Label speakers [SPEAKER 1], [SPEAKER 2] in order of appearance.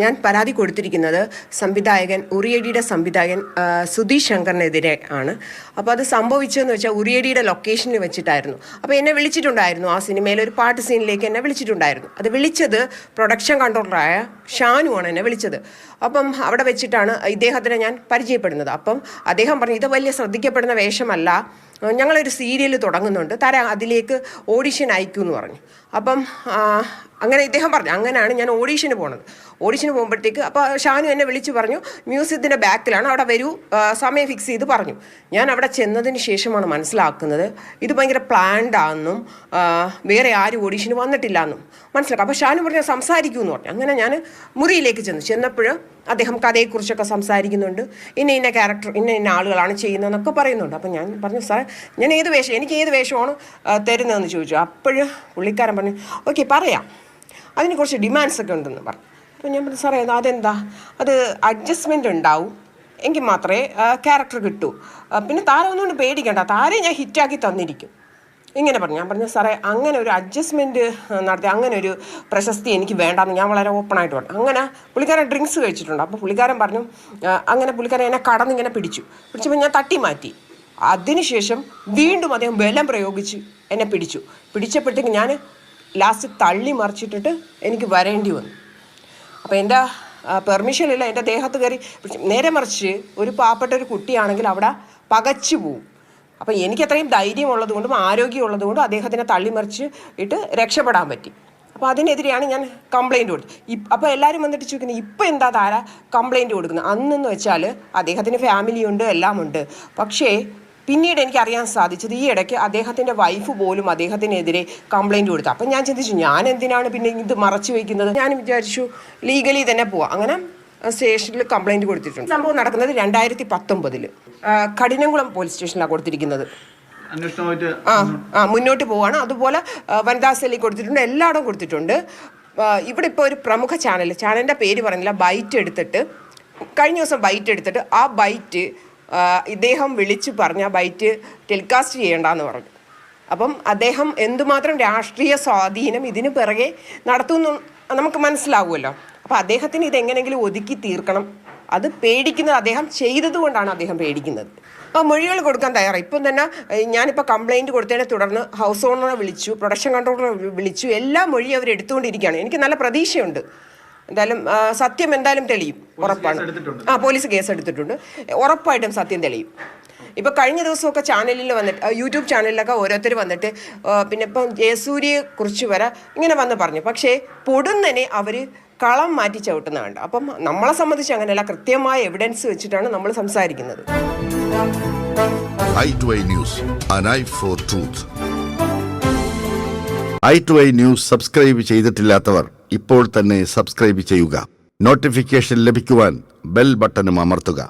[SPEAKER 1] ഞാൻ പരാതി കൊടുത്തിരിക്കുന്നത് ഉറിയടിയുടെ സംവിധായകൻ സുധീഷ് ശങ്കറിനെതിരെ ആണ്. അപ്പോൾ അത് സംഭവിച്ചതെന്ന് വെച്ചാൽ ഉറിയടിയുടെ ലൊക്കേഷനിൽ വെച്ചിട്ടായിരുന്നു. അപ്പോൾ എന്നെ വിളിച്ചിട്ടുണ്ടായിരുന്നു, ആ സിനിമയിൽ ഒരു പാട്ട് സീനിലേക്ക് എന്നെ വിളിച്ചിട്ടുണ്ടായിരുന്നു. അത് വിളിച്ചത് പ്രൊഡക്ഷൻ കൺട്രോളറായ ഷാനുവാണ് എന്നെ വിളിച്ചത്. അപ്പം അവിടെ വെച്ചിട്ടാണ് ഇദ്ദേഹത്തിനെ ഞാൻ പരിചയപ്പെടുന്നത്. അപ്പം അദ്ദേഹം പറഞ്ഞു, ഇത് വലിയ ശ്രദ്ധിക്കപ്പെടുന്ന വേഷമല്ല, ഞങ്ങളൊരു സീരിയൽ തുടങ്ങുന്നുണ്ട്, അതിലേക്ക് ഓഡിഷൻ അയക്കൂ എന്ന് പറഞ്ഞു. അപ്പം അങ്ങനെ ഇദ്ദേഹം പറഞ്ഞു. അങ്ങനെയാണ് ഞാൻ ഓഡീഷന് പോണത്. ഓഡീഷന് പോകുമ്പോഴത്തേക്ക് അപ്പോൾ ഷാനു എന്നെ വിളിച്ച് പറഞ്ഞു, മ്യൂസിയത്തിൻ്റെ ബാക്കിലാണ്, അവിടെ വരൂ, സമയം ഫിക്സ് ചെയ്ത് പറഞ്ഞു. ഞാൻ അവിടെ ചെന്നതിന് ശേഷമാണ് മനസ്സിലാക്കുന്നത് ഇത് ഭയങ്കര പ്ലാൻഡ് ആണെന്നും വേറെ ആരും ഓഡീഷന് വന്നിട്ടില്ല എന്നും മനസ്സിലാക്കാം. അപ്പോൾ ഷാനു പറഞ്ഞു സംസാരിക്കൂ എന്ന് പറഞ്ഞു. അങ്ങനെ ഞാൻ മുറിയിലേക്ക് ചെന്നപ്പോൾ അദ്ദേഹം കഥയെക്കുറിച്ചൊക്കെ സംസാരിക്കുന്നുണ്ട്. ഇന്ന ക്യാരക്ടർ ഇന്ന ആളുകളാണ് ചെയ്യുന്നതെന്നൊക്കെ പറയുന്നുണ്ട്. അപ്പം ഞാൻ പറഞ്ഞു, സാറേ എനിക്ക് ഏത് വേഷമാണ് തരുന്നതെന്ന് ചോദിച്ചു. അപ്പോഴും പുള്ളിക്കാരൻ പറഞ്ഞു, ഓക്കെ പറയാം, അതിന് കുറച്ച് ഡിമാൻഡ്സ് ഒക്കെ ഉണ്ടെന്ന് പറഞ്ഞു. അപ്പോൾ ഞാൻ പറഞ്ഞു, സാറേ അതെന്താ, അത് അഡ്ജസ്റ്റ്മെൻ്റ് ഉണ്ടാവും, എങ്കിൽ മാത്രമേ ക്യാരക്ടർ കിട്ടൂ, പിന്നെ താരം ഒന്നുകൊണ്ട് പേടിക്കണ്ട, താരെ ഞാൻ ഹിറ്റാക്കി തന്നിരിക്കും ഇങ്ങനെ പറഞ്ഞു. ഞാൻ പറഞ്ഞു, സാറേ അങ്ങനെ ഒരു അഡ്ജസ്റ്റ്മെൻറ്റ് നടത്തി അങ്ങനെ ഒരു പ്രശസ്തി എനിക്ക് വേണ്ടാന്ന് ഞാൻ വളരെ ഓപ്പണായിട്ട് പറഞ്ഞു. അങ്ങനെ പുള്ളിക്കാരൻ ഡ്രിങ്ക്സ് കഴിച്ചിട്ടുണ്ട്. അപ്പോൾ പുള്ളിക്കാരൻ പറഞ്ഞു, അങ്ങനെ പുള്ളിക്കാരൻ എന്നെ കടന്നിങ്ങനെ പിടിച്ചപ്പോൾ ഞാൻ തട്ടി മാറ്റി. അതിനുശേഷം വീണ്ടും അദ്ദേഹം ബലം പ്രയോഗിച്ച് എന്നെ പിടിച്ചപ്പോഴത്തേക്ക് ഞാൻ ലാസ്റ്റ് തള്ളി മറിച്ചിട്ടിട്ട് എനിക്ക് വരേണ്ടി വന്നു. അപ്പോൾ എൻ്റെ പെർമിഷനില്ല, എൻ്റെ ദേഹത്ത് കയറി. നേരെ മറിച്ച് ഒരു പാവപ്പെട്ട ഒരു കുട്ടിയാണെങ്കിൽ അവിടെ പകച്ചു പോവും. അപ്പം എനിക്ക് അത്രയും ധൈര്യമുള്ളത് കൊണ്ടും ആരോഗ്യമുള്ളത് കൊണ്ടും അദ്ദേഹത്തിനെ തള്ളിമറിച്ച് ഇട്ട് രക്ഷപ്പെടാൻ പറ്റി. അപ്പോൾ അതിനെതിരെയാണ് ഞാൻ കംപ്ലയിൻറ്റ് കൊടുത്തത്. അപ്പോൾ എല്ലാവരും വന്നിട്ട് ചോദിക്കുന്നത്, ഇപ്പോൾ എന്താ താര കംപ്ലയിൻറ്റ് കൊടുക്കുന്നത്? അന്നെന്ന് വെച്ചാൽ അദ്ദേഹത്തിന് ഫാമിലിയുണ്ട്, എല്ലാം ഉണ്ട്. പക്ഷേ പിന്നീട് എനിക്കറിയാൻ സാധിച്ചത് ഈ ഇടയ്ക്ക് അദ്ദേഹത്തിൻ്റെ വൈഫ് പോലും അദ്ദേഹത്തിനെതിരെ കംപ്ലയിൻറ്റ് കൊടുത്തു. അപ്പം ഞാൻ ചിന്തിച്ചു, ഞാൻ എന്തിനാണ് പിന്നെ ഇത് മറച്ചു വയ്ക്കുന്നത്? ഞാൻ വിചാരിച്ചു ലീഗലി തന്നെ പോവാം. അങ്ങനെ സ്റ്റേഷനിൽ കംപ്ലയിൻറ്റ് കൊടുത്തിട്ടുണ്ട്. സംഭവം നടക്കുന്നത് 2019 കഠിനംകുളം പോലീസ് സ്റ്റേഷനിലാണ് കൊടുത്തിരിക്കുന്നത്. മുന്നോട്ട് പോവാണ്. അതുപോലെ വനിതാ സെല്ലിൽ കൊടുത്തിട്ടുണ്ട്, എല്ലായിടവും കൊടുത്തിട്ടുണ്ട്. ഇവിടെ ഇപ്പോൾ ഒരു പ്രമുഖ ചാനലിൻ്റെ പേര് പറയുന്നില്ല, ബൈറ്റ് എടുത്തിട്ട് കഴിഞ്ഞ ദിവസം ബൈറ്റ് എടുത്തിട്ട് ആ ബൈറ്റ് ഇദ്ദേഹം വിളിച്ച് പറഞ്ഞ ബൈറ്റ് ടെലികാസ്റ്റ് ചെയ്യേണ്ടെന്ന് പറഞ്ഞു. അപ്പം അദ്ദേഹം എന്തുമാത്രം രാഷ്ട്രീയ സ്വാധീനം ഇതിന് പിറകെ നടത്തുന്നു നമുക്ക് മനസ്സിലാവുമല്ലോ. അപ്പോൾ അദ്ദേഹത്തിന് ഇതെങ്ങനെയെങ്കിലും ഒതുക്കി തീർക്കണം. അത് പേടിക്കുന്നത് അദ്ദേഹം ചെയ്തതുകൊണ്ടാണ് അദ്ദേഹം പേടിക്കുന്നത്. അപ്പോൾ മൊഴികൾ കൊടുക്കാൻ തയ്യാറായി. ഇപ്പം തന്നെ ഞാനിപ്പോൾ കംപ്ലയിൻറ്റ് കൊടുത്തതിനെ തുടർന്ന് ഹൗസ് ഓണറെ വിളിച്ചു, പ്രൊഡക്ഷൻ കൺട്രോളറെ വിളിച്ചു, എല്ലാ മൊഴി അവർ എടുത്തുകൊണ്ടിരിക്കുകയാണ്. എനിക്ക് നല്ല പ്രതീക്ഷയുണ്ട്. എന്തായാലും സത്യം എന്തായാലും തെളിയും, ഉറപ്പാണ്. പോലീസ് കേസ് എടുത്തിട്ടുണ്ട്, ഉറപ്പായിട്ടും സത്യം തെളിയും. ഇപ്പോൾ കഴിഞ്ഞ ദിവസമൊക്കെ ചാനലിൽ വന്നിട്ട്, യൂട്യൂബ് ചാനലിലൊക്കെ ഓരോരുത്തർ വന്നിട്ട് പിന്നെ ഇപ്പം ജയസൂര്യയെ കുറിച്ച് വരെ ഇങ്ങനെ വന്ന് പറഞ്ഞു. പക്ഷേ പൊടുന്നനെ അവർ കളം മാറ്റി ചവിട്ടുന്ന വേണ്ട. അപ്പം നമ്മളെ സംബന്ധിച്ച് അങ്ങനെയല്ല, കൃത്യമായ എവിഡൻസ് വെച്ചിട്ടാണ് നമ്മൾ സംസാരിക്കുന്നത്.
[SPEAKER 2] i2i News, an eye for truth. i2i News subscribe ചെയ്തിട്ടില്ലാത്തവർ ഇപ്പോൾ തന്നെ സബ്സ്ക്രൈബ് ചെയ്യുക. നോട്ടിഫിക്കേഷൻ ലഭിക്കുവാൻ ബെൽ ബട്ടണും അമർത്തുക.